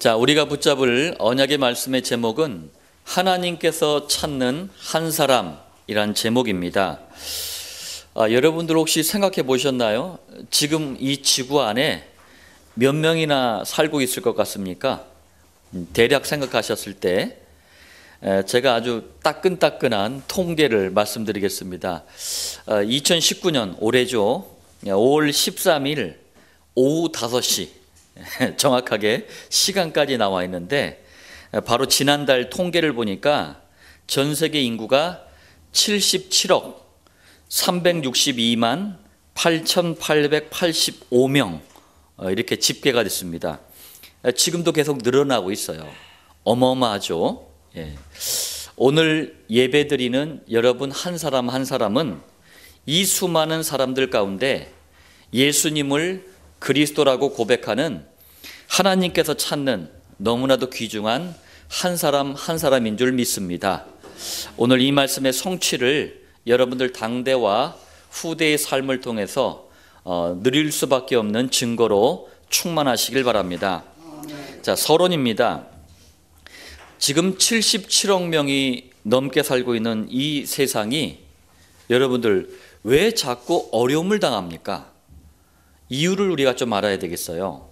자, 우리가 붙잡을 언약의 말씀의 제목은 하나님께서 찾는 한 사람이란 제목입니다. 여러분들 혹시 생각해 보셨나요? 지금 이 지구 안에 몇 명이나 살고 있을 것 같습니까? 대략 생각하셨을 때 제가 아주 따끈따끈한 통계를 말씀드리겠습니다. 2019년 올해죠. 5월 13일 오후 5시 정확하게 시간까지 나와 있는데, 바로 지난달 통계를 보니까 전 세계 인구가 77억 362만 8,885명 이렇게 집계가 됐습니다. 지금도 계속 늘어나고 있어요. 어마어마하죠. 오늘 예배드리는 여러분 한 사람 한 사람은 이 수많은 사람들 가운데 예수님을 그리스도라고 고백하는 하나님께서 찾는 너무나도 귀중한 한 사람 한 사람인 줄 믿습니다. 오늘 이 말씀의 성취를 여러분들 당대와 후대의 삶을 통해서 누릴 수밖에 없는 증거로 충만하시길 바랍니다. 자, 서론입니다. 지금 77억 명이 넘게 살고 있는 이 세상이 여러분들 왜 자꾸 어려움을 당합니까? 이유를 우리가 좀 알아야 되겠어요.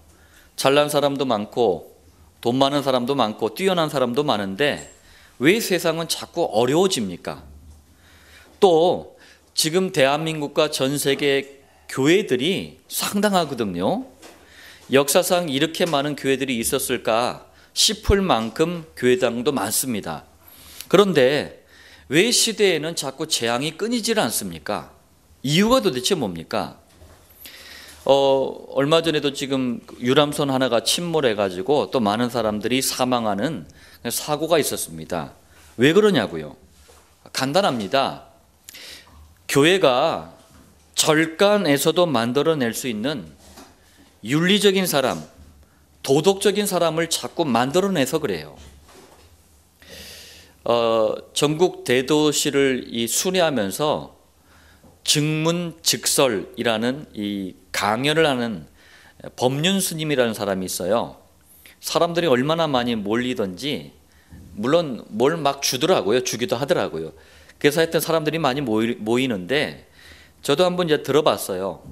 잘난 사람도 많고 돈 많은 사람도 많고 뛰어난 사람도 많은데 왜 세상은 자꾸 어려워집니까? 또 지금 대한민국과 전 세계 교회들이 상당하거든요. 역사상 이렇게 많은 교회들이 있었을까 싶을 만큼 교회당도 많습니다. 그런데 왜 시대에는 자꾸 재앙이 끊이질 않습니까? 이유가 도대체 뭡니까? 얼마 전에도 지금 유람선 하나가 침몰해가지고 또 많은 사람들이 사망하는 사고가 있었습니다. 왜 그러냐고요? 간단합니다. 교회가 절간에서도 만들어낼 수 있는 윤리적인 사람, 도덕적인 사람을 자꾸 만들어내서 그래요. 전국 대도시를 순회하면서 증문즉설이라는 이 강연을 하는 법륜 스님이라는 사람이 있어요. 사람들이 얼마나 많이 몰리던지, 물론 뭘 막 주더라고요. 주기도 하더라고요. 그래서 하여튼 사람들이 많이 모이는데 저도 한번 이제 들어봤어요.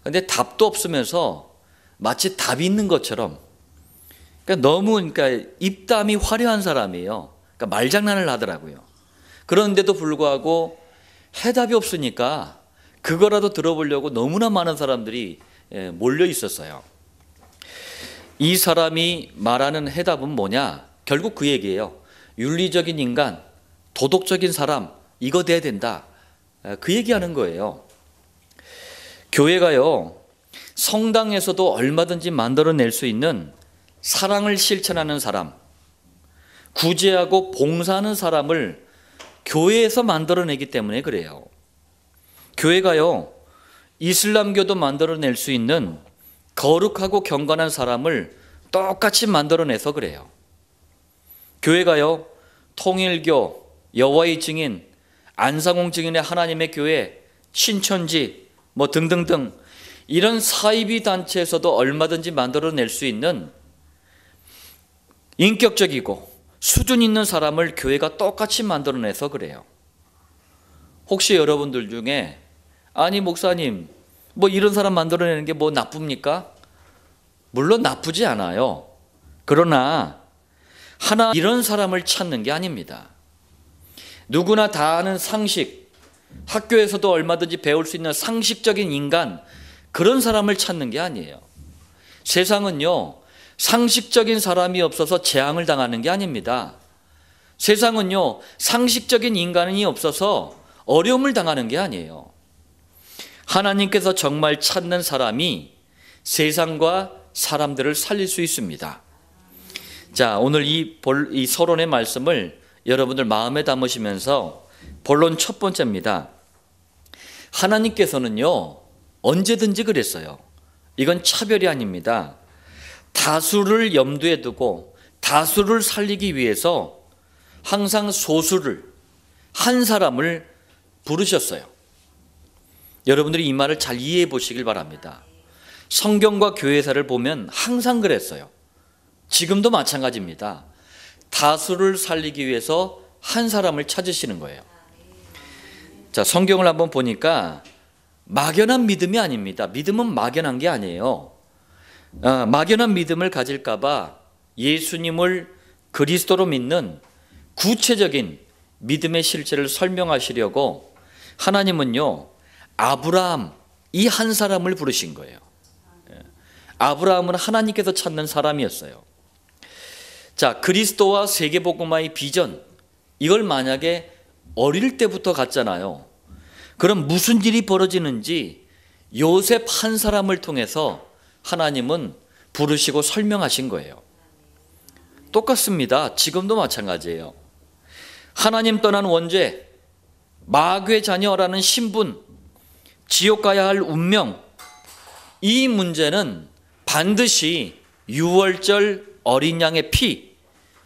근데 답도 없으면서 마치 답이 있는 것처럼, 너무 입담이 화려한 사람이에요. 말장난을 하더라고요. 그런데도 불구하고 해답이 없으니까 그거라도 들어보려고 너무나 많은 사람들이 몰려 있었어요. 이 사람이 말하는 해답은 뭐냐? 결국 그 얘기예요. 윤리적인 인간, 도덕적인 사람, 이거 돼야 된다. 그 얘기하는 거예요. 교회가요, 성당에서도 얼마든지 만들어낼 수 있는 사랑을 실천하는 사람, 구제하고 봉사하는 사람을 교회에서 만들어내기 때문에 그래요. 교회가요, 이슬람교도 만들어낼 수 있는 거룩하고 경건한 사람을 똑같이 만들어내서 그래요. 교회가요, 통일교, 여호와의 증인, 안상홍 증인의 하나님의 교회, 신천지 등등등 이런 사이비 단체에서도 얼마든지 만들어낼 수 있는 인격적이고 수준 있는 사람을 교회가 똑같이 만들어내서 그래요. 혹시 여러분들 중에 아니 목사님 이런 사람 만들어내는 게 나쁩니까? 물론 나쁘지 않아요. 그러나 이런 사람을 찾는 게 아닙니다. 누구나 다 아는 상식, 학교에서도 얼마든지 배울 수 있는 상식적인 인간, 그런 사람을 찾는 게 아니에요. 세상은요, 상식적인 사람이 없어서 재앙을 당하는 게 아닙니다. 세상은요, 상식적인 인간이 없어서 어려움을 당하는 게 아니에요. 하나님께서 정말 찾는 사람이 세상과 사람들을 살릴 수 있습니다. 자, 오늘 이 서론의 말씀을 여러분들 마음에 담으시면서 본론 첫 번째입니다. 하나님께서는요, 언제든지 그랬어요. 이건 차별이 아닙니다. 다수를 염두에 두고 다수를 살리기 위해서 항상 소수를, 한 사람을 부르셨어요. 여러분들이 이 말을 잘 이해해 보시길 바랍니다. 성경과 교회사를 보면 항상 그랬어요. 지금도 마찬가지입니다. 다수를 살리기 위해서 한 사람을 찾으시는 거예요. 자, 성경을 한번 보니까 막연한 믿음이 아닙니다. 믿음은 막연한 게 아니에요. 막연한 믿음을 가질까봐 예수님을 그리스도로 믿는 구체적인 믿음의 실체를 설명하시려고 하나님은요, 아브라함 이 한 사람을 부르신 거예요. 아브라함은 하나님께서 찾는 사람이었어요. 자, 그리스도와 세계복음화의 비전, 이걸 만약에 어릴 때부터 갔잖아요. 그럼 무슨 일이 벌어지는지 요셉 한 사람을 통해서 하나님은 부르시고 설명하신 거예요. 똑같습니다. 지금도 마찬가지예요. 하나님 떠난 원죄, 마귀의 자녀라는 신분, 지옥 가야 할 운명, 이 문제는 반드시 유월절 어린 양의 피,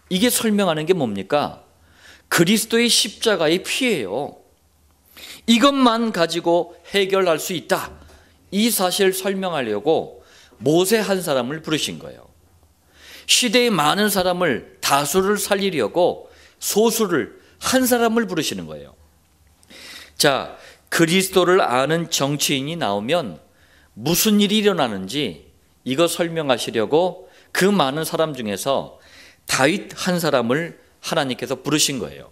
이게 설명하는 게 뭡니까? 그리스도의 십자가의 피예요. 이것만 가지고 해결할 수 있다. 이 사실을 설명하려고 모세 한 사람을 부르신 거예요. 시대의 많은 사람을, 다수를 살리려고 소수를, 한 사람을 부르시는 거예요. 자, 그리스도를 아는 정치인이 나오면 무슨 일이 일어나는지 이거 설명하시려고 그 많은 사람 중에서 다윗 한 사람을 하나님께서 부르신 거예요.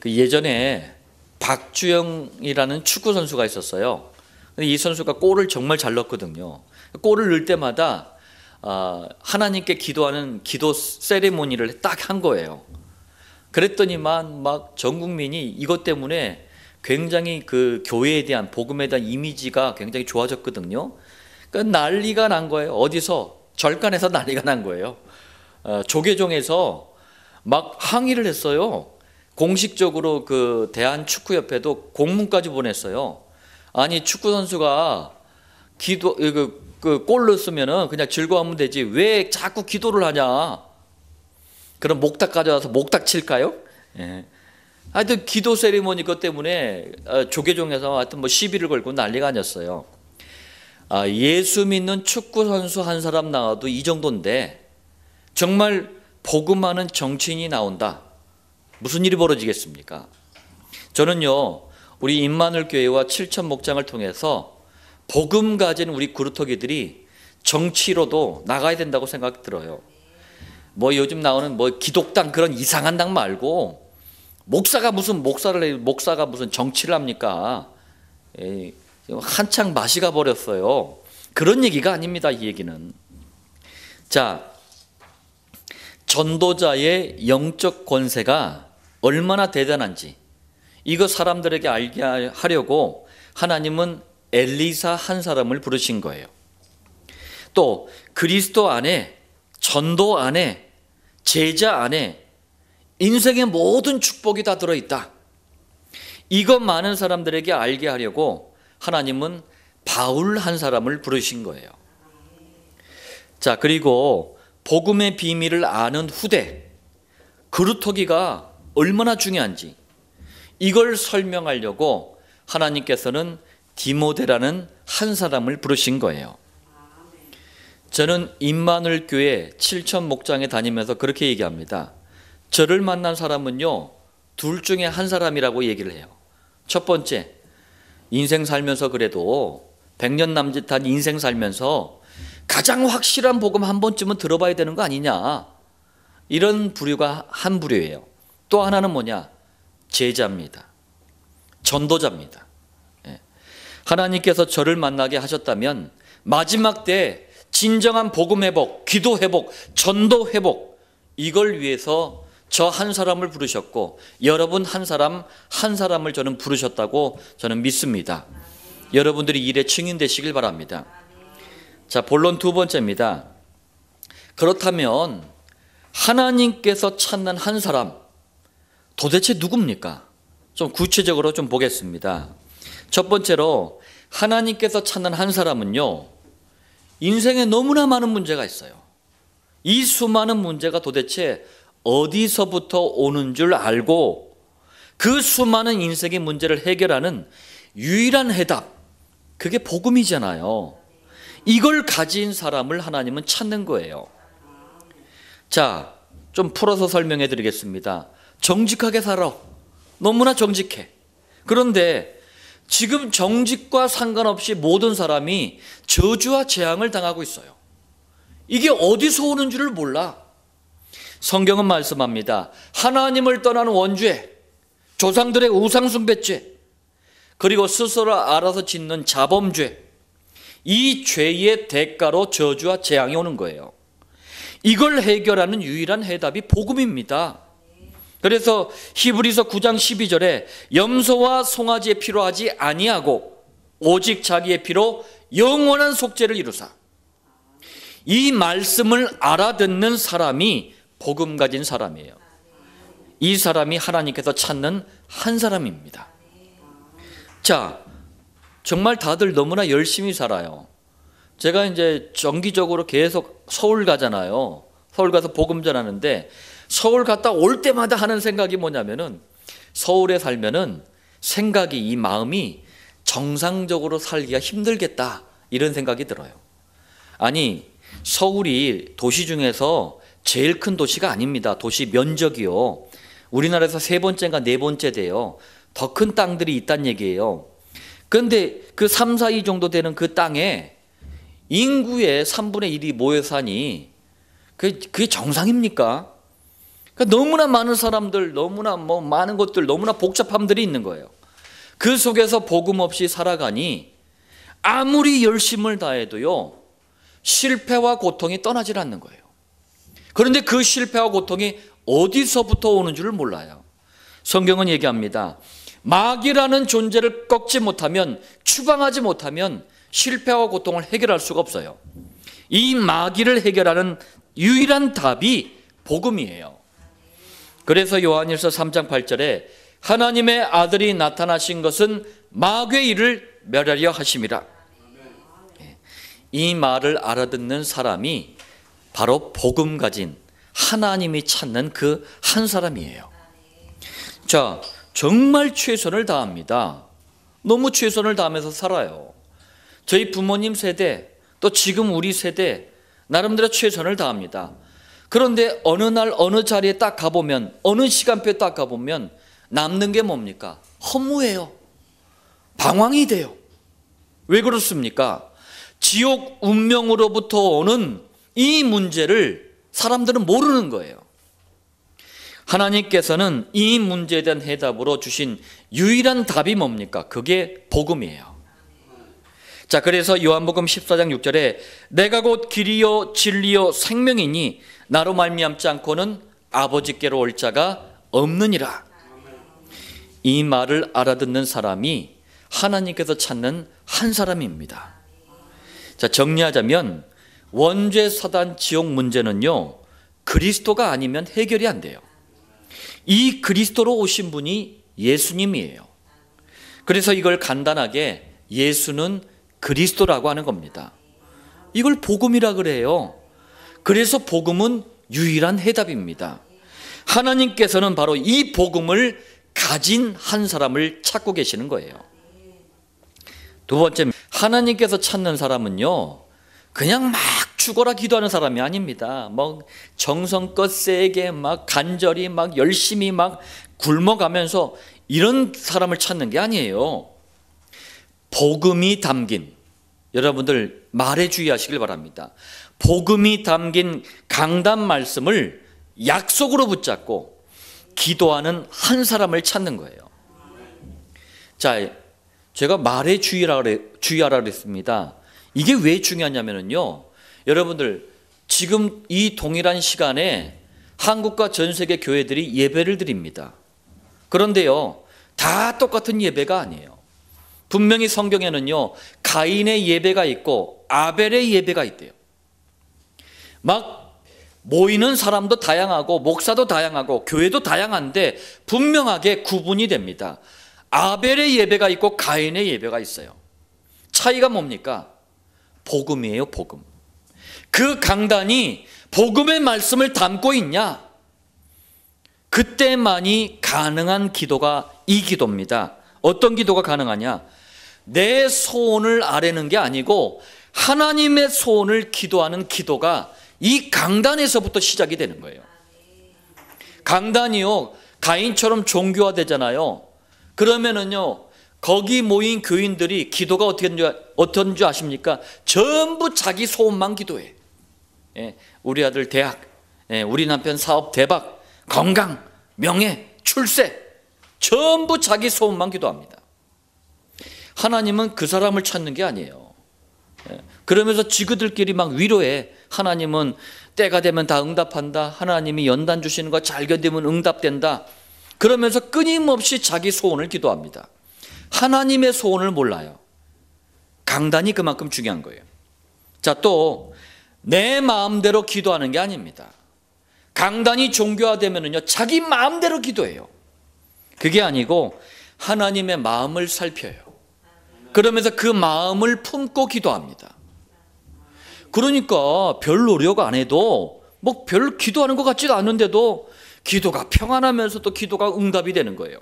예전에 박주영이라는 축구 선수가 있었어요. 이 선수가 골을 정말 잘 넣거든요. 골을 넣을 때마다 하나님께 기도하는 기도 세레모니를 딱 한 거예요. 그랬더니만 막 전 국민이 이것 때문에 굉장히 그 교회에 대한, 복음에 대한 이미지가 굉장히 좋아졌거든요. 그러니까 난리가 난 거예요. 어디서? 절간에서 난리가 난 거예요. 조계종에서 막 항의를 했어요. 공식적으로 그 대한축구협회도 공문까지 보냈어요. 아니, 축구 선수가 골 넣었으면은 그냥 즐거워하면 되지, 왜 자꾸 기도를 하냐? 그럼 목탁 가져와서 목탁 칠까요? 예. 하여튼 기도 세리머니 것 때문에 조계종에서 하여튼 뭐 시비를 걸고 난리가 아니었어요. 예수 믿는 축구 선수 한 사람 나와도 이 정도인데 정말 복음하는 정치인이 나온다. 무슨 일이 벌어지겠습니까? 저는요, 우리 임마누엘 교회와 7천 목장을 통해서 복음 가진 우리 구루터기들이 정치로도 나가야 된다고 생각이 들어요. 뭐 요즘 나오는 뭐 기독당 그런 이상한 당 말고 목사가 무슨 정치를 합니까? 한창 맛이 가버렸어요. 그런 얘기가 아닙니다. 이 얘기는. 자, 전도자의 영적 권세가 얼마나 대단한지 이거 사람들에게 알게 하려고 하나님은 엘리사 한 사람을 부르신 거예요. 또 그리스도 안에, 전도 안에, 제자 안에 인생의 모든 축복이 다 들어있다. 이것 많은 사람들에게 알게 하려고 하나님은 바울 한 사람을 부르신 거예요. 자, 그리고 복음의 비밀을 아는 후대, 그루터기가 얼마나 중요한지 이걸 설명하려고 하나님께서는 디모데라는 한 사람을 부르신 거예요. 저는 임마누엘 교회 7천 목장에 다니면서 그렇게 얘기합니다. 저를 만난 사람은요, 둘 중에 한 사람이라고 얘기를 해요. 첫 번째, 인생 살면서 그래도 100년 남짓한 인생 살면서 가장 확실한 복음 한 번쯤은 들어봐야 되는 거 아니냐, 이런 부류가 한 부류예요. 또 하나는 뭐냐? 제자입니다. 전도자입니다. 하나님께서 저를 만나게 하셨다면 마지막 때 진정한 복음 회복, 기도 회복, 전도 회복, 이걸 위해서 저 한 사람을 부르셨고 여러분 한 사람을 저는 부르셨다고 저는 믿습니다. 여러분들이 일에 증인되시길 바랍니다. 자, 본론 두 번째입니다. 그렇다면 하나님께서 찾는 한 사람 도대체 누굽니까? 좀 구체적으로 좀 보겠습니다. 첫 번째로 하나님께서 찾는 한 사람은요, 인생에 너무나 많은 문제가 있어요. 이 수많은 문제가 도대체 어디서부터 오는 줄 알고 그 수많은 인생의 문제를 해결하는 유일한 해답, 그게 복음이잖아요. 이걸 가진 사람을 하나님은 찾는 거예요. 자, 좀 풀어서 설명해 드리겠습니다. 정직하게 살아. 너무나 정직해. 그런데 지금 정직과 상관없이 모든 사람이 저주와 재앙을 당하고 있어요. 이게 어디서 오는 줄을 몰라. 성경은 말씀합니다. 하나님을 떠난 원죄, 조상들의 우상숭배죄, 그리고 스스로 알아서 짓는 자범죄, 이 죄의 대가로 저주와 재앙이 오는 거예요. 이걸 해결하는 유일한 해답이 복음입니다. 그래서 히브리서 9장 12절에 염소와 송아지의 피로 하지 아니하고 오직 자기의 피로 영원한 속죄를 이루사. 이 말씀을 알아듣는 사람이 복음 가진 사람이에요. 이 사람이 하나님께서 찾는 한 사람입니다. 자, 정말 다들 너무나 열심히 살아요. 제가 이제 정기적으로 계속 서울 가잖아요. 서울 가서 복음 전하는데 서울 갔다 올 때마다 하는 생각이 뭐냐면은 서울에 살면은 생각이, 이 마음이 정상적으로 살기가 힘들겠다, 이런 생각이 들어요. 아니, 서울이 도시 중에서 제일 큰 도시가 아닙니다. 도시 면적이요, 우리나라에서 3번째인가 4번째 돼요. 더 큰 땅들이 있다는 얘기예요. 그런데 그 3, 4위 정도 되는 그 땅에 인구의 3분의 1이 모여 사니 그게 정상입니까? 그러니까 너무나 많은 사람들, 너무나 많은 것들, 너무나 복잡함들이 있는 거예요. 그 속에서 복음 없이 살아가니 아무리 열심을 다해도요, 실패와 고통이 떠나질 않는 거예요. 그런데 그 실패와 고통이 어디서부터 오는 줄을 몰라요. 성경은 얘기합니다. 마귀라는 존재를 꺾지 못하면, 추방하지 못하면 실패와 고통을 해결할 수가 없어요. 이 마귀를 해결하는 유일한 답이 복음이에요. 그래서 요한일서 3장 8절에 하나님의 아들이 나타나신 것은 마귀의 일을 멸하려 하심이라. 이 말을 알아듣는 사람이 바로 복음 가진, 하나님이 찾는 그 한 사람이에요. 자, 정말 최선을 다합니다. 너무 최선을 다하면서 살아요. 저희 부모님 세대, 또 지금 우리 세대 나름대로 최선을 다합니다. 그런데 어느 날 어느 자리에 딱 가보면, 어느 시간표에 딱 가보면 남는 게 뭡니까? 허무해요. 방황이 돼요. 왜 그렇습니까? 지옥 운명으로부터 오는 이 문제를 사람들은 모르는 거예요. 하나님께서는 이 문제에 대한 해답으로 주신 유일한 답이 뭡니까? 그게 복음이에요. 자, 그래서 요한복음 14장 6절에 내가 곧 길이요 진리요 생명이니 나로 말미암지 않고는 아버지께로 올 자가 없느니라. 이 말을 알아듣는 사람이 하나님께서 찾는 한 사람입니다. 자, 정리하자면 원죄 사단 지옥 문제는요, 그리스도가 아니면 해결이 안 돼요. 이 그리스도로 오신 분이 예수님이에요. 그래서 이걸 간단하게 예수는 그리스도라고 하는 겁니다. 이걸 복음이라 그래요. 그래서 복음은 유일한 해답입니다. 하나님께서는 바로 이 복음을 가진 한 사람을 찾고 계시는 거예요. 두 번째, 하나님께서 찾는 사람은요, 그냥 막 죽어라 기도하는 사람이 아닙니다. 정성껏 세게 막 간절히 막 열심히 막 굶어가면서 이런 사람을 찾는 게 아니에요. 복음이 담긴, 여러분들 말에 주의하시길 바랍니다. 복음이 담긴 강단 말씀을 약속으로 붙잡고 기도하는 한 사람을 찾는 거예요. 자, 제가 말에 주의하라 그랬습니다. 이게 왜 중요하냐면요, 여러분들 지금 이 동일한 시간에 한국과 전 세계 교회들이 예배를 드립니다. 그런데요, 다 똑같은 예배가 아니에요. 분명히 성경에는요, 가인의 예배가 있고 아벨의 예배가 있대요. 막 모이는 사람도 다양하고 목사도 다양하고 교회도 다양한데 분명하게 구분이 됩니다. 아벨의 예배가 있고 가인의 예배가 있어요. 차이가 뭡니까? 복음이에요, 복음. 그 강단이 복음의 말씀을 담고 있냐? 그때만이 가능한 기도가 이 기도입니다. 어떤 기도가 가능하냐? 내 소원을 아뢰는 게 아니고 하나님의 소원을 기도하는 기도가 이 강단에서부터 시작이 되는 거예요. 강단이요, 가인처럼 종교화되잖아요. 그러면은요, 거기 모인 교인들이 기도가 어떤 줄 아십니까? 전부 자기 소원만 기도해. 예, 우리 아들 대학, 우리 남편 사업 대박, 건강, 명예, 출세, 전부 자기 소원만 기도합니다. 하나님은 그 사람을 찾는 게 아니에요. 그러면서 지그들끼리 막 위로해. 하나님은 때가 되면 다 응답한다. 하나님이 연단 주시는 거 잘 견디면 응답된다. 그러면서 끊임없이 자기 소원을 기도합니다. 하나님의 소원을 몰라요. 강단이 그만큼 중요한 거예요. 자, 또 내 마음대로 기도하는 게 아닙니다. 강단이 종교화되면은요, 자기 마음대로 기도해요. 그게 아니고 하나님의 마음을 살펴요. 그러면서 그 마음을 품고 기도합니다. 그러니까 별 노력 안 해도 뭐 별 기도하는 것 같지도 않은데도 기도가 평안하면서 또 기도가 응답이 되는 거예요.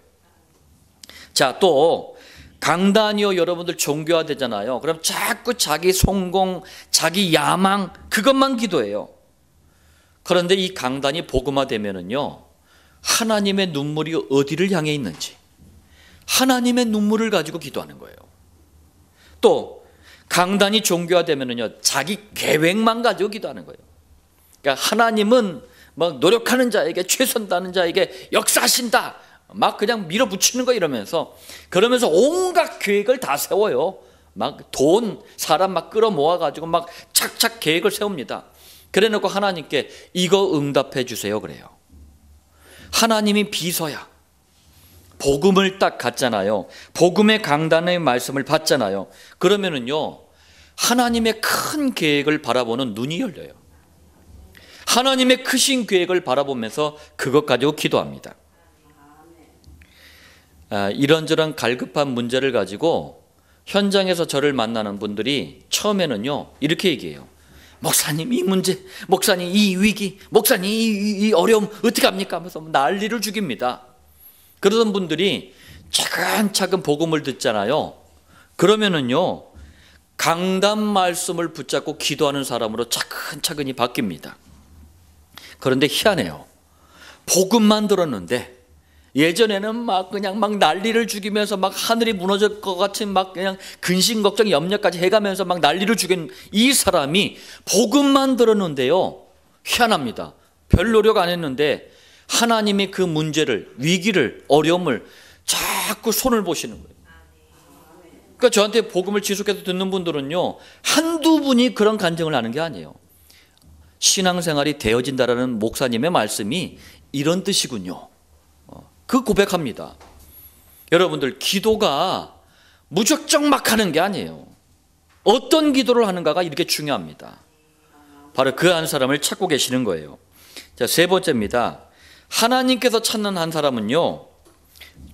자, 또 강단이요, 여러분들 종교화되잖아요. 그럼 자꾸 자기 성공, 자기 야망, 그것만 기도해요. 그런데 이 강단이 복음화되면은요, 하나님의 눈물이 어디를 향해 있는지, 하나님의 눈물을 가지고 기도하는 거예요. 또 강단이 종교화되면은요, 자기 계획만 가지고 기도하는 거예요. 그러니까 하나님은 막 노력하는 자에게, 최선 다하는 자에게 역사하신다, 막 그냥 밀어붙이는 거 이러면서, 그러면서 온갖 계획을 다 세워요. 막 돈, 사람 막 끌어모아 가지고 막 착착 계획을 세웁니다. 그래 놓고 하나님께 이거 응답해 주세요 그래요. 하나님이 비서야. 복음을 딱 갖잖아요. 복음의 강단의 말씀을 받잖아요. 그러면은요, 하나님의 큰 계획을 바라보는 눈이 열려요. 하나님의 크신 계획을 바라보면서 그것 가지고 기도합니다. 이런저런 갈급한 문제를 가지고 현장에서 저를 만나는 분들이 처음에는요, 이렇게 얘기해요. 목사님 이 문제, 목사님 이 위기, 목사님 이 어려움 어떻게 합니까? 하면서 난리를 죽입니다. 그러던 분들이 차근차근 복음을 듣잖아요. 그러면은요, 강단 말씀을 붙잡고 기도하는 사람으로 차근차근히 바뀝니다. 그런데 희한해요. 복음만 들었는데 예전에는 막 그냥 막 난리를 죽이면서 막 하늘이 무너질 것 같은 막 그냥 근심 걱정 염려까지 해가면서 막 난리를 죽인 이 사람이 복음만 들었는데요, 희한합니다. 별 노력 안 했는데 하나님이 그 문제를, 위기를, 어려움을 자꾸 손을 보시는 거예요. 그러니까 저한테 복음을 지속해서 듣는 분들은요, 한두 분이 그런 간증을 하는 게 아니에요. 신앙생활이 되어진다라는 목사님의 말씀이 이런 뜻이군요. 그 고백합니다. 여러분들, 기도가 무작정 막 하는 게 아니에요. 어떤 기도를 하는가가 이렇게 중요합니다. 바로 그 한 사람을 찾고 계시는 거예요. 자, 세 번째입니다. 하나님께서 찾는 한 사람은요,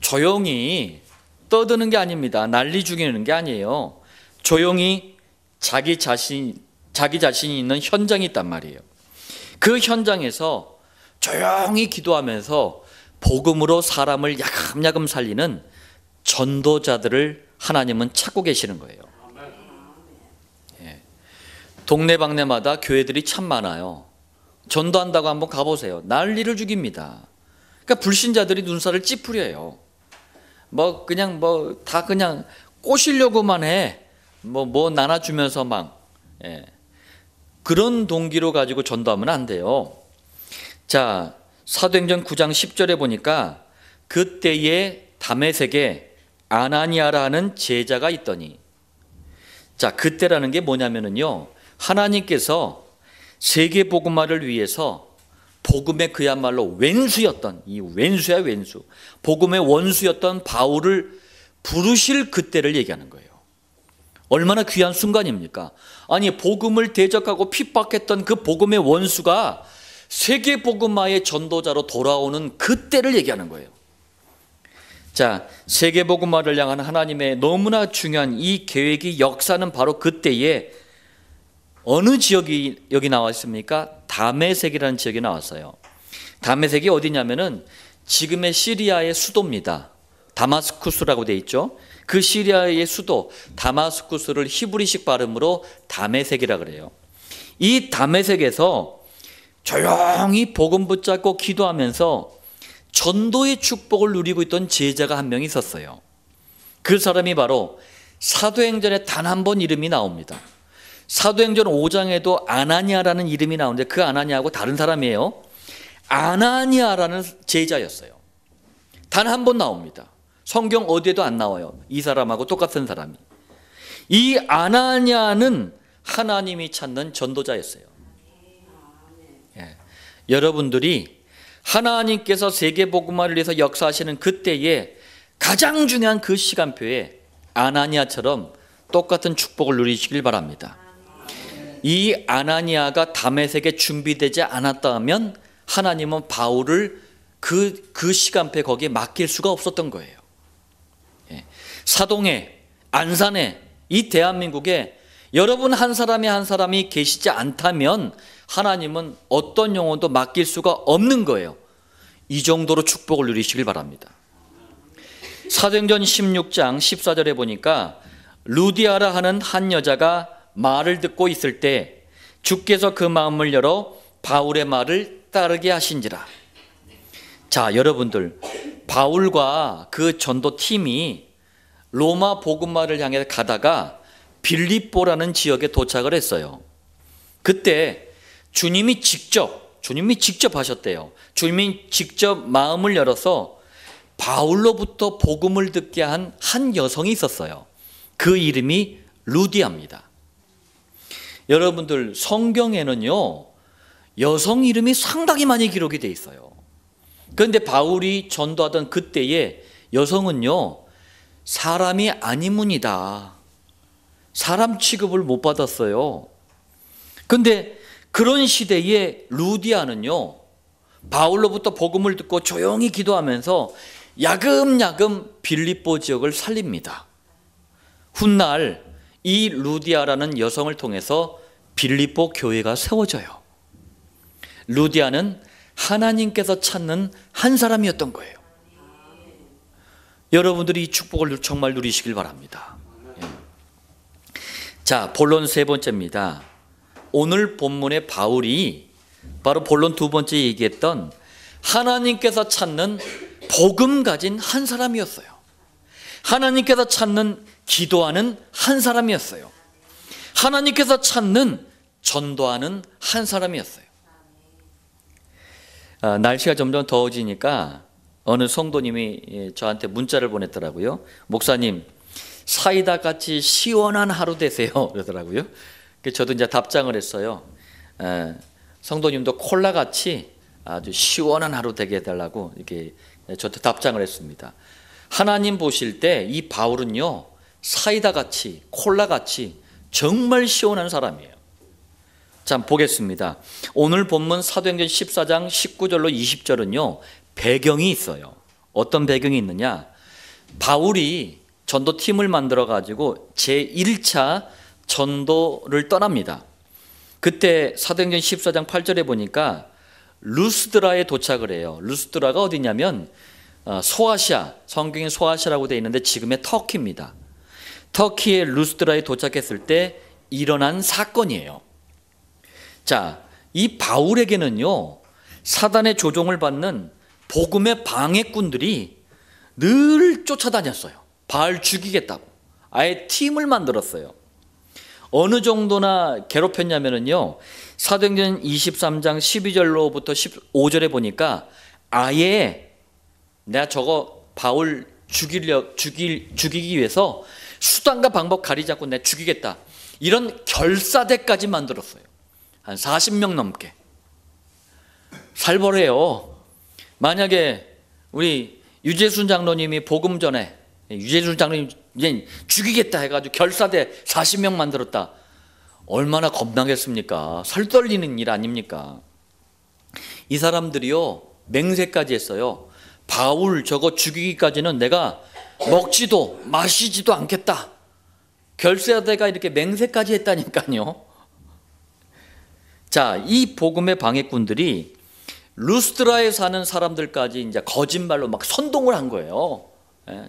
조용히 떠드는 게 아닙니다. 난리 죽이는 게 아니에요. 조용히 자기 자신이 있는 현장이 있단 말이에요. 그 현장에서 조용히 기도하면서 복음으로 사람을 야금야금 살리는 전도자들을 하나님은 찾고 계시는 거예요. 예. 동네방네마다 교회들이 참 많아요. 전도한다고 한번 가보세요. 난리를 죽입니다. 그러니까 불신자들이 눈살을 찌푸려요. 다 그냥 꼬시려고만 해. 뭐 나눠주면서 막. 예. 그런 동기로 가지고 전도하면 안 돼요. 자, 사도행전 9장 10절에 보니까 그때에 다메섹에 아나니아라는 제자가 있더니, 자, 그때라는 게 뭐냐면은요, 하나님께서 세계 복음화를 위해서 복음의 그야말로 왼수였던, 이 왼수야 왼수, 복음의 원수였던 바울을 부르실 그때를 얘기하는 거예요. 얼마나 귀한 순간입니까? 아니, 복음을 대적하고 핍박했던 그 복음의 원수가 세계 복음화의 전도자로 돌아오는 그때를 얘기하는 거예요. 자, 세계 복음화를 향한 하나님의 너무나 중요한 이 계획이 역사는 바로 그때에 어느 지역이 여기 나와 있습니까? 다메섹이라는 지역이 나왔어요. 다메섹이 어디냐면은 지금의 시리아의 수도입니다. 다마스쿠스라고 돼 있죠. 그 시리아의 수도 다마스쿠스를 히브리식 발음으로 다메섹이라 그래요. 이 다메섹에서 조용히 복음 붙잡고 기도하면서 전도의 축복을 누리고 있던 제자가 한 명 있었어요. 그 사람이 바로 사도행전에 단 한 번 이름이 나옵니다. 사도행전 5장에도 아나니아라는 이름이 나오는데 그 아나니아하고 다른 사람이에요. 아나니아라는 제자였어요. 단 한 번 나옵니다. 성경 어디에도 안 나와요. 이 사람하고 똑같은 사람이. 이 아나니아는 하나님이 찾는 전도자였어요. 예. 여러분들이 하나님께서 세계복음화를 위해서 역사하시는 그때에 가장 중요한 그 시간표에 아나니아처럼 똑같은 축복을 누리시길 바랍니다. 이 아나니아가 다메섹에 준비되지 않았다면 하나님은 바울을 그 시간표에 거기에 맡길 수가 없었던 거예요. 예. 사동에, 안산에, 이 대한민국에 여러분 한 사람이 계시지 않다면 하나님은 어떤 영혼도 맡길 수가 없는 거예요. 이 정도로 축복을 누리시길 바랍니다. 사도행전 16장 14절에 보니까 루디아라 하는 한 여자가 말을 듣고 있을 때 주께서 그 마음을 열어 바울의 말을 따르게 하신지라. 자, 여러분들, 바울과 그 전도팀이 로마 복음화를 향해 가다가 빌립보라는 지역에 도착을 했어요. 그때 주님이 직접 하셨대요. 주님이 직접 마음을 열어서 바울로부터 복음을 듣게 한 여성이 있었어요. 그 이름이 루디아입니다. 여러분들, 성경에는요 여성 이름이 상당히 많이 기록이 돼 있어요. 그런데 바울이 전도하던 그때에 여성은요 사람이 아니문이다. 사람 취급을 못 받았어요. 그런데 그런 시대에 루디아는요 바울로부터 복음을 듣고 조용히 기도하면서 야금야금 빌립보 지역을 살립니다. 훗날 이 루디아라는 여성을 통해서 빌립보 교회가 세워져요. 루디아는 하나님께서 찾는 한 사람이었던 거예요. 여러분들이 이 축복을 정말 누리시길 바랍니다. 자, 본론 세 번째입니다. 오늘 본문의 바울이 바로 본론 두 번째 얘기했던 하나님께서 찾는 복음 가진 한 사람이었어요. 하나님께서 찾는 기도하는 한 사람이었어요. 하나님께서 찾는 전도하는 한 사람이었어요. 날씨가 점점 더워지니까 어느 성도님이 저한테 문자를 보냈더라고요. 목사님, 사이다 같이 시원한 하루 되세요. 그러더라고요. 저도 이제 답장을 했어요. 성도님도 콜라 같이 아주 시원한 하루 되게 해달라고 이렇게 저도 답장을 했습니다. 하나님 보실 때 이 바울은요 사이다 같이 콜라 같이 정말 시원한 사람이에요. 자, 보겠습니다. 오늘 본문 사도행전 14장 19절로 20절은요 배경이 있어요. 어떤 배경이 있느냐, 바울이 전도팀을 만들어 가지고 제1차 전도를 떠납니다. 그때 사도행전 14장 8절에 보니까 루스드라에 도착을 해요. 루스드라가 어디냐면 소아시아, 성경에 소아시아라고 되어 있는데 지금의 터키입니다. 터키의 루스드라에 도착했을 때 일어난 사건이에요. 자, 이 바울에게는요 사단의 조종을 받는 복음의 방해꾼들이 늘 쫓아다녔어요. 바울 죽이겠다고 아예 팀을 만들었어요. 어느 정도나 괴롭혔냐면요 사도행전 23장 12절로부터 15절에 보니까 아예 내가 저거 바울 죽이기 위해서 수단과 방법 가리지 않고 내가 죽이겠다, 이런 결사대까지 만들었어요. 한 40명 넘게. 살벌해요. 만약에 우리 유재순 장로님이 복음 전에 유재순 장로님 이제 죽이겠다 해가지고 결사대 40명 만들었다, 얼마나 겁나겠습니까? 설떨리는 일 아닙니까? 이 사람들이요 맹세까지 했어요. 바울 저거 죽이기까지는 내가 먹지도 마시지도 않겠다. 결사대가 이렇게 맹세까지 했다니까요. 자, 이 복음의 방해꾼들이 루스드라에 사는 사람들까지 이제 거짓말로 막 선동을 한 거예요.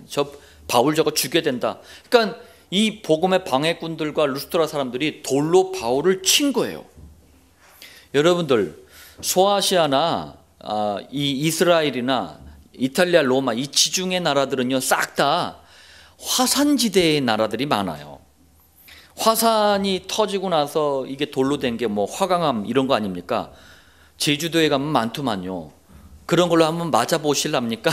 저 바울 저거 죽여야 된다. 그러니까 이 복음의 방해꾼들과 루스드라 사람들이 돌로 바울을 친 거예요. 여러분들 소아시아나 이 이스라엘이나 이탈리아, 로마 이 지중해 나라들은요 싹 다 화산지대의 나라들이 많아요. 화산이 터지고 나서 이게 돌로 된 게 뭐 화강암 이런 거 아닙니까? 제주도에 가면 많더만요. 그런 걸로 한번 맞아 보실랍니까?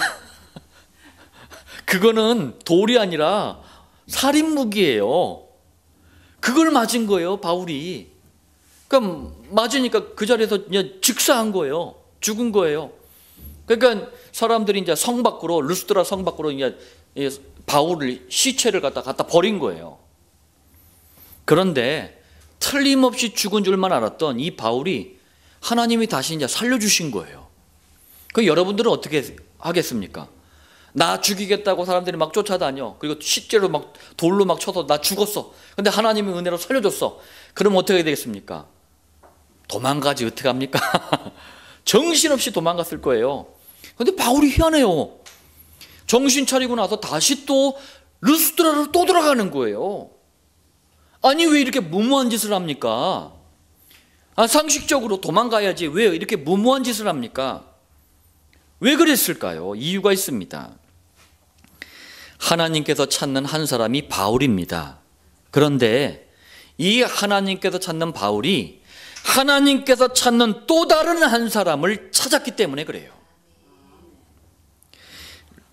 그거는 돌이 아니라 살인 무기예요. 그걸 맞은 거예요, 바울이. 그러니까 맞으니까 그 자리에서 그냥 즉사한 거예요. 죽은 거예요. 그러니까 사람들이 이제 성 밖으로, 루스드라 성 밖으로 이제 바울을 시체를 갖다 버린 거예요. 그런데 틀림없이 죽은 줄만 알았던 이 바울이 하나님이 다시 이제 살려주신 거예요. 그 여러분들은 어떻게 하겠습니까? 나 죽이겠다고 사람들이 막 쫓아다녀. 그리고 실제로 막 돌로 막 쳐서 나 죽었어. 근데 하나님이 은혜로 살려줬어. 그럼 어떻게 되겠습니까? 도망가지 어떻게 합니까? 정신없이 도망갔을 거예요. 근데 바울이 희한해요. 정신 차리고 나서 다시 또 루스드라로 또 돌아가는 거예요. 아니 왜 이렇게 무모한 짓을 합니까? 상식적으로 도망가야지 왜 이렇게 무모한 짓을 합니까? 왜 그랬을까요? 이유가 있습니다. 하나님께서 찾는 한 사람이 바울입니다. 그런데 이 하나님께서 찾는 바울이 하나님께서 찾는 또 다른 한 사람을 찾았기 때문에 그래요.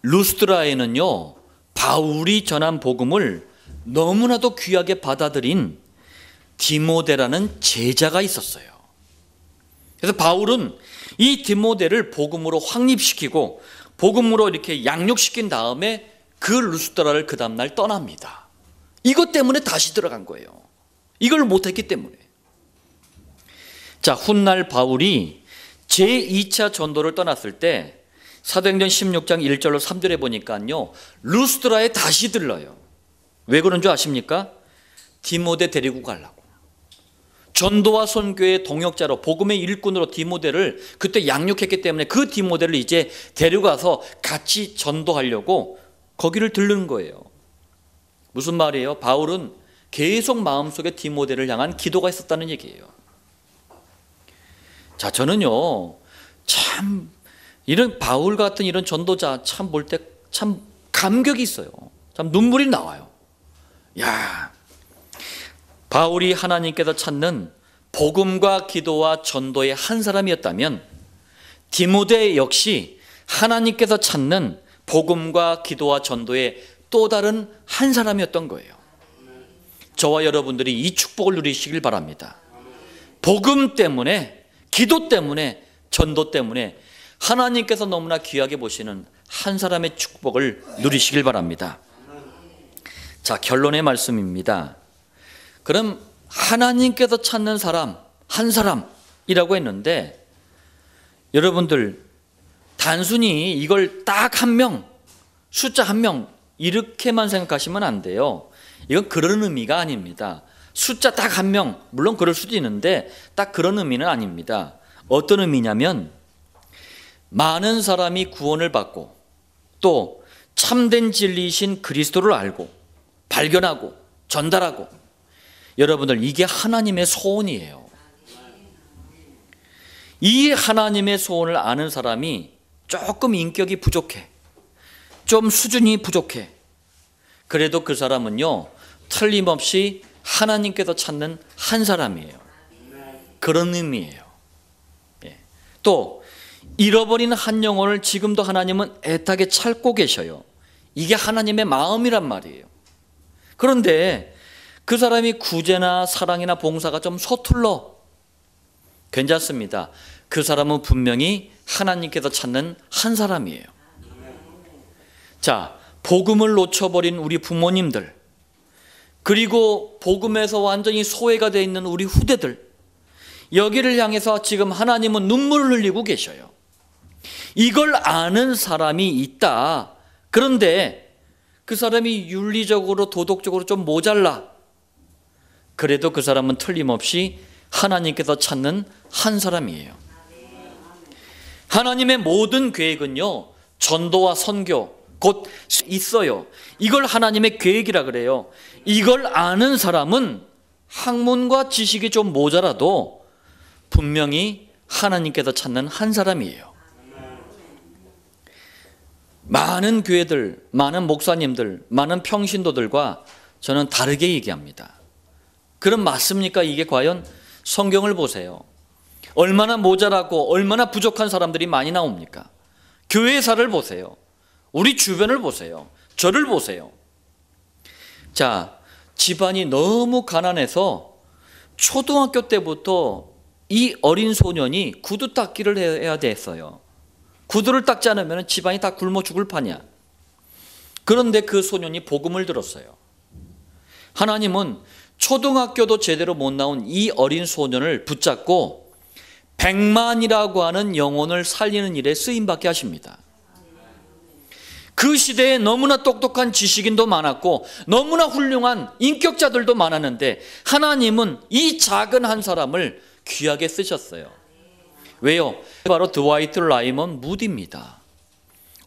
루스드라에는요 바울이 전한 복음을 너무나도 귀하게 받아들인 디모데라는 제자가 있었어요. 그래서 바울은 이 디모데를 복음으로 확립시키고 복음으로 이렇게 양육시킨 다음에 그 루스드라를 그 다음날 떠납니다. 이것 때문에 다시 들어간 거예요. 이걸 못했기 때문에. 자, 훗날 바울이 제2차 전도를 떠났을 때 사도행전 16장 1절로 3절에 보니까요 루스드라에 다시 들러요. 왜 그런 줄 아십니까? 디모데 데리고 가려고. 전도와 선교의 동역자로 복음의 일꾼으로 디모데를 그때 양육했기 때문에 그 디모데를 이제 데려가서 같이 전도하려고 거기를 들르는 거예요. 무슨 말이에요? 바울은 계속 마음속에 디모데를 향한 기도가 있었다는 얘기예요. 자, 저는요 참 이런 바울 같은 이런 전도자 참 볼 때 참 감격이 있어요. 참 눈물이 나와요. 야, 바울이 하나님께서 찾는 복음과 기도와 전도의 한 사람이었다면 디모데 역시 하나님께서 찾는 복음과 기도와 전도의 또 다른 한 사람이었던 거예요. 저와 여러분들이 이 축복을 누리시길 바랍니다. 복음 때문에, 기도 때문에, 전도 때문에 하나님께서 너무나 귀하게 보시는 한 사람의 축복을 누리시길 바랍니다. 자, 결론의 말씀입니다. 그럼 하나님께서 찾는 사람, 한 사람이라고 했는데 여러분들 단순히 이걸 딱 한 명, 숫자 한 명 이렇게만 생각하시면 안 돼요. 이건 그런 의미가 아닙니다. 숫자 딱 한 명, 물론 그럴 수도 있는데 딱 그런 의미는 아닙니다. 어떤 의미냐면 많은 사람이 구원을 받고 또 참된 진리이신 그리스도를 알고 발견하고 전달하고, 여러분들 이게 하나님의 소원이에요. 이 하나님의 소원을 아는 사람이 조금 인격이 부족해, 좀 수준이 부족해, 그래도 그 사람은요 틀림없이 하나님께서 찾는 한 사람이에요. 그런 의미예요. 또 잃어버린 한 영혼을 지금도 하나님은 애타게 찾고 계셔요. 이게 하나님의 마음이란 말이에요. 그런데 그 사람이 구제나 사랑이나 봉사가 좀 서툴러, 괜찮습니다. 그 사람은 분명히 하나님께서 찾는 한 사람이에요. 자, 복음을 놓쳐버린 우리 부모님들, 그리고 복음에서 완전히 소외가 되어 있는 우리 후대들, 여기를 향해서 지금 하나님은 눈물을 흘리고 계셔요. 이걸 아는 사람이 있다. 그런데 그 사람이 윤리적으로 도덕적으로 좀 모자라. 그래도 그 사람은 틀림없이 하나님께서 찾는 한 사람이에요. 하나님의 모든 계획은요 전도와 선교, 곧 있어요. 이걸 하나님의 계획이라 그래요. 이걸 아는 사람은 학문과 지식이 좀 모자라도 분명히 하나님께서 찾는 한 사람이에요. 많은 교회들, 많은 목사님들, 많은 평신도들과 저는 다르게 얘기합니다. 그럼 맞습니까? 이게 과연? 성경을 보세요. 얼마나 모자라고 얼마나 부족한 사람들이 많이 나옵니까? 교회사를 보세요. 우리 주변을 보세요. 저를 보세요. 자, 집안이 너무 가난해서 초등학교 때부터 이 어린 소년이 구두 닦기를 해야 됐어요. 구두를 닦지 않으면 집안이 다 굶어 죽을 판이야. 그런데 그 소년이 복음을 들었어요. 하나님은 초등학교도 제대로 못 나온 이 어린 소년을 붙잡고 100만이라고 하는 영혼을 살리는 일에 쓰임받게 하십니다. 그 시대에 너무나 똑똑한 지식인도 많았고 너무나 훌륭한 인격자들도 많았는데 하나님은 이 작은 한 사람을 귀하게 쓰셨어요. 왜요? 바로 드와이트 라이먼 무디입니다.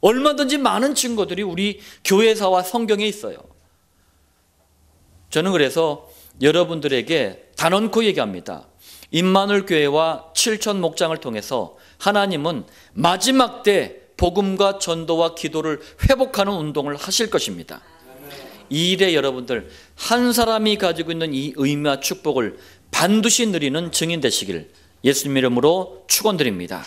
얼마든지 많은 증거들이 우리 교회사와 성경에 있어요. 저는 그래서 여러분들에게 단언코 얘기합니다. 임마누엘 교회와 7천 목장을 통해서 하나님은 마지막 때 복음과 전도와 기도를 회복하는 운동을 하실 것입니다. 이 일에 여러분들 한 사람이 가지고 있는 이 의미와 축복을 반드시 누리는 증인 되시길 예수님 이름으로 축원드립니다.